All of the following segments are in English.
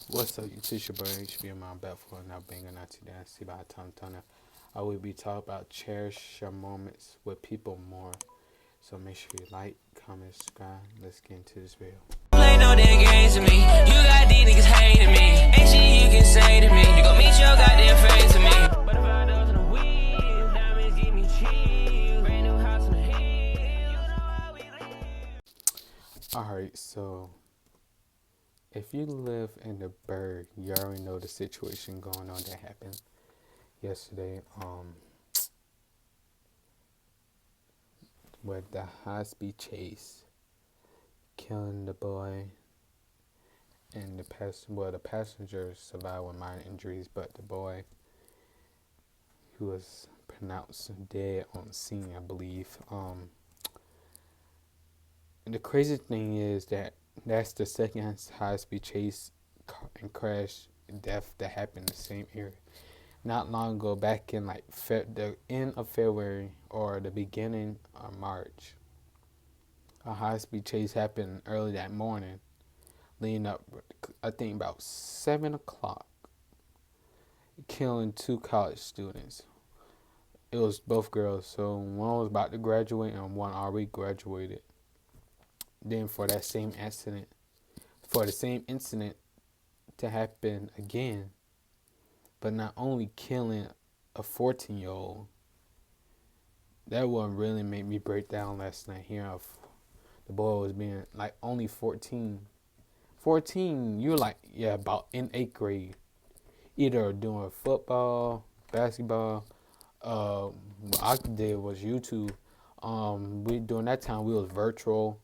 What's up, YouTube? It's your boy HB. I'm back for another banger, not too damn. See by Tom Turner. I will be talking about cherish your moments with people more. So make sure you like, comment, subscribe. Let's get into this video. Play no damn games to me. You got these niggas hating me. Ain't shit you can say to me. You gon' meet your goddamn face to me. But if I does in a week, diamonds give me cheese. Brand new house in the hill. You know how we live. Alright, so if you live in the Berg, you already know the situation going on that happened yesterday. With the high-speed chase, killing the boy, and the passenger survived with minor injuries, but the boy, who was pronounced dead on scene, I believe. And the crazy thing is that that's the second high-speed chase and crash death that happened in the same area. Not long ago, back in like the end of February or the beginning of March, a high-speed chase happened early that morning, leading up, I think about 7 o'clock, killing 2 college students. It was both girls, so one was about to graduate and one already graduated. Then for the same incident to happen again, but not only killing a 14-year-old, that one really made me break down last night, hearing of the boy was being like only 14. 14, you're like, yeah, about in 8th grade, either doing football, basketball. What I did was YouTube. We during that time we was virtual,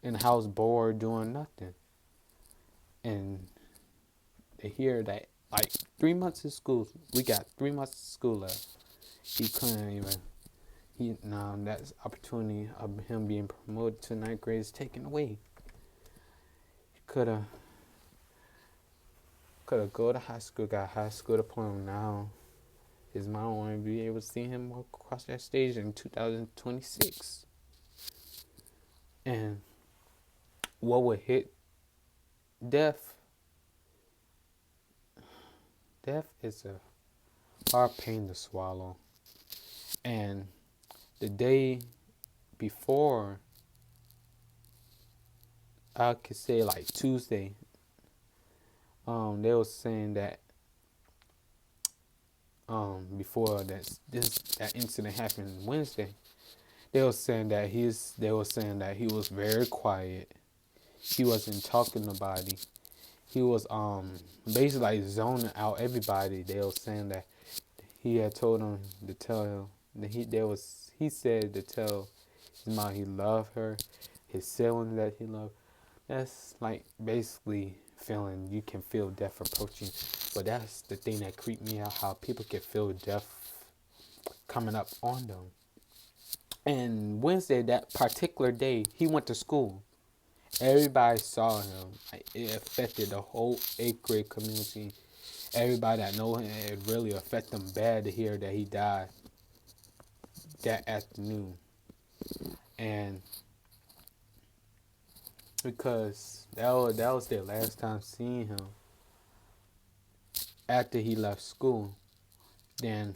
in the house bored doing nothing, and to hear that like 3 months of school, we got 3 months of school left. He couldn't even. Now that opportunity of him being promoted to 9th grade is taken away. He coulda go to high school, got high school diploma. Now his mom won't be able to see him walk across that stage in 2026. And what would hit death? Death is a hard pain to swallow. And the day before, I could say like Tuesday, they were saying that before that incident happened Wednesday, they were saying that he was very quiet. He wasn't talking to nobody. He was basically like zoning out everybody. They were saying that he had told him to tell him that he said to tell his mom he loved her, his siblings that he loved. That's like basically feeling, you can feel death approaching. But that's the thing that creeped me out, how people can feel death coming up on them. And Wednesday, that particular day, he went to school. Everybody saw him. It affected the whole 8th grade community. Everybody that know him, it really affected them bad to hear that he died that afternoon. And because that was their last time seeing him after he left school, then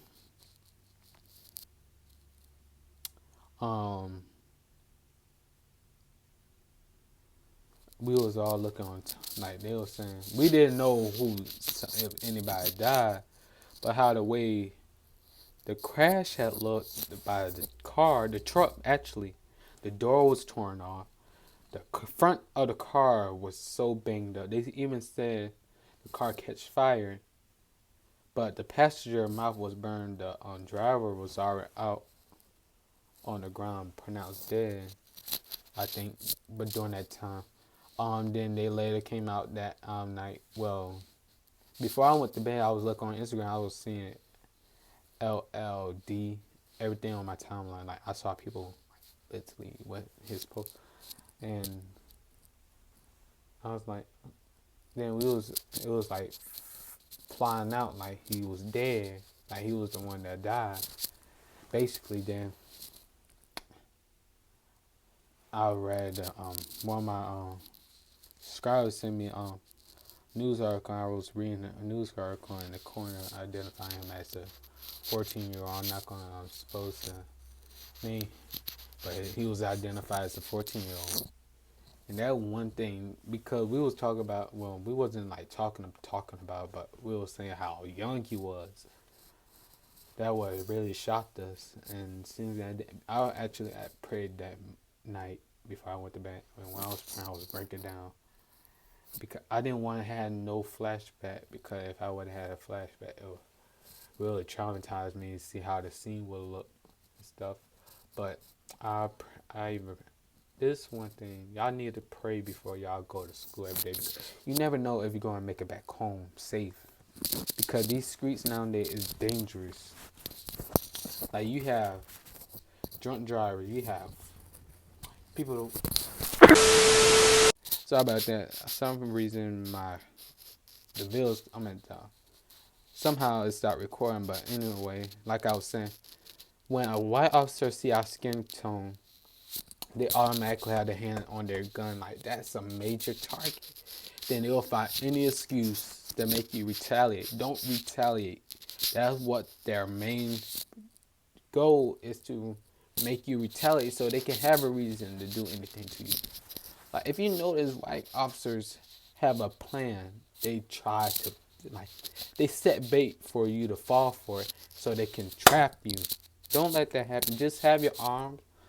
we was all looking on, like they were saying, we didn't know if anybody died, but how the way the crash had looked by the truck actually, the door was torn off. The front of the car was so banged up. They even said the car catch fire, but the passenger mouth was burned. The driver was already out on the ground, pronounced dead, I think. But during that time, then they later came out that night. Well, before I went to bed, I was looking on Instagram. I was seeing LLD, everything on my timeline. Like I saw people literally with his post, and I was like, then it was like flying out like he was dead, like he was the one that died. Basically, then I read one of my scribe sent me news article. I was reading a news article in the corner identifying him as a 14-year-old. I'm not gonna expose to me, but he was identified as a 14-year-old. And that one thing, because we was talking about, well, we wasn't like talking about, but we was saying how young he was. That was really shocked us. And since that, I prayed that night before I went to bed. When I was praying, I was breaking down because I didn't want to have no flashback. Because if I would have had a flashback, it would really traumatize me to see how the scene would look and stuff. But this one thing, y'all need to pray before y'all go to school every day. Because you never know if you're going to make it back home safe. Because these streets nowadays is dangerous. Like, you have drunk drivers, you have people. Sorry about that. For some reason, the bills, somehow it stopped recording. But anyway, like I was saying, when a white officer see our skin tone, they automatically have their hand on their gun. Like, that's a major target. Then they'll find any excuse to make you retaliate. Don't retaliate. That's what their main goal is, to make you retaliate so they can have a reason to do anything to you. Like, if you notice, white officers have a plan. They try to, they set bait for you to fall for it so they can trap you. Don't let that happen. Just have your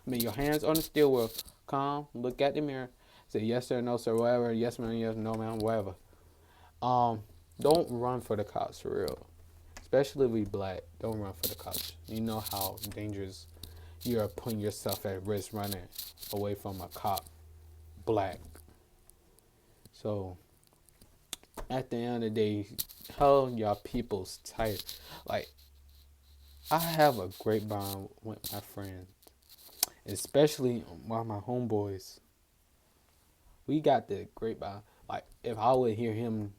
your hands on the steering wheel. Calm, look at the mirror, say yes sir, no sir, whatever, yes ma'am, yes, no ma'am, whatever. Don't run for the cops for real. Especially if we black, don't run for the cops. You know how dangerous you are putting yourself at risk running away from a cop, black. So, at the end of the day, tell y'all people's tired. Like, I have a great bond with my friends, especially with my homeboys. We got the great bond. Like, if I would hear him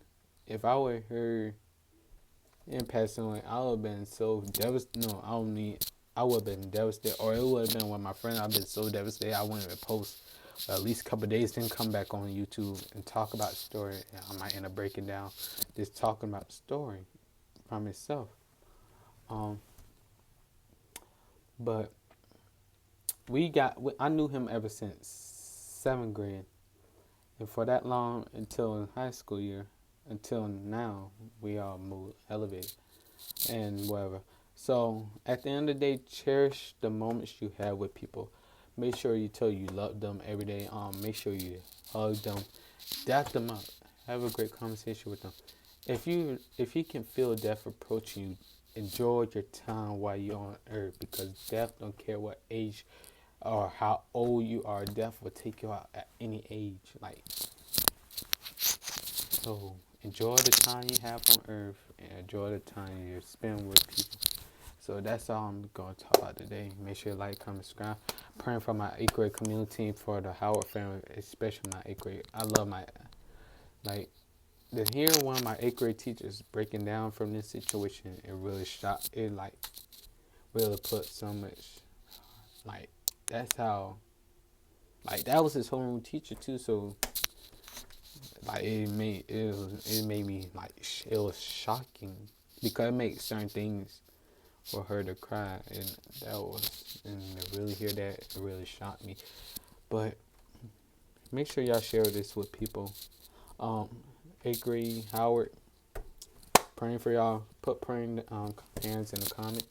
passing away, I would have been so devastated. No, I would have been devastated. Or it would have been with my friend. I've been so devastated, I wouldn't even post for at least a couple of days, then come back on YouTube and talk about the story. And I might end up breaking down, just talking about the story from itself. But I knew him ever since 7th grade. And for that long, until high school year, until now, we all moved, elevated, and whatever. So, at the end of the day, cherish the moments you have with people. Make sure you tell you love them every day. Make sure you hug them, dap them up, have a great conversation with them. If you can feel death approaching you, enjoy your time while you're on earth, because death don't care what age or how old you are. Death will take you out at any age. So enjoy the time you have on earth and enjoy the time you spend with people. So that's all I'm going to talk about today. Make sure you like, comment, subscribe. Praying for my 8th grade community, for the Howard family, especially my 8th grade. I love to hear one of my 8th grade teachers breaking down from this situation, it really shocked. It really put so much, that's how, that was his homeroom teacher too. So it made me it was shocking, because it makes certain things for her to cry, and to really hear that, it really shocked me. But make sure y'all share this with people. 8th grade Howard, praying for y'all. Put praying hands in the comment.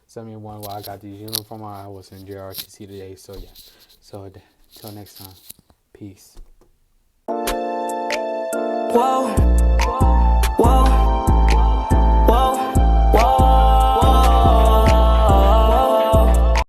Send me one while I got these uniform on. I was in JRTC today, so yeah. So till next time, peace. Whoa.